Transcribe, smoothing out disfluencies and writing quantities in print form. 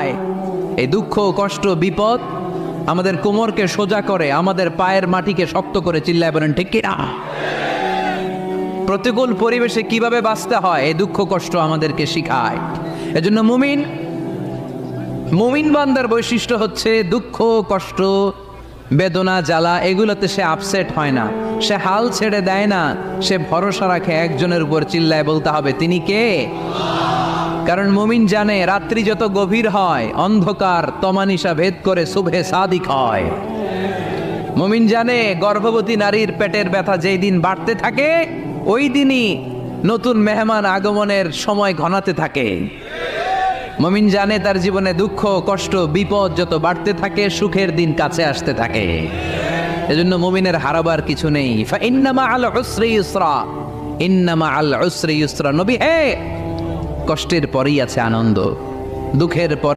শিখায়। এই দুঃখ, কষ্ট, বিপদ আমাদের কোমরকে সোজা করে, আমাদের পায়ের মাটিকে শক্ত করে। চিল্লায় বলেন ঠিক কিনা? প্রতিকূল পরিবেশে কিভাবে বাঁচতে হয় এই দুঃখ কষ্ট আমাদেরকে শিখায়। এজন্য মুমিন বান্দার বৈশিষ্ট্য হচ্ছে দুঃখ কষ্ট বেদনা জ্বালা এগুলোতে সে আপসেট হয় না, সে হাল ছেড়ে দেয় না, সে ভরসা রাখে একজনের উপর। চিল্লায় বলতে হবে তিনি কে? কারণ মুমিন জানে রাত্রি যত গভীর হয় অন্ধকার তমানিসা ভেদ করে সুবহে সাদিক হয়। মুমিন জানে গর্ভবতী নারীর পেটের ব্যথা যেই দিন বাড়তে থাকে ওই দিনই নতুন মেহমান আগমনের সময় ঘনাতে থাকে। মুমিন জানে তার জীবনে দুঃখ কষ্ট বিপদ যত বাড়তে থাকে সুখের দিন কাছে আসতে থাকে। এজন্য মুমিনের হারাবার কিছু নেই। ফাইন্না মাআল উসরি ইউসরা, ইন্না মাআল উসরি ইউসরা। নবী হে, কষ্টের পরেই আছে আনন্দ, দুঃখের পর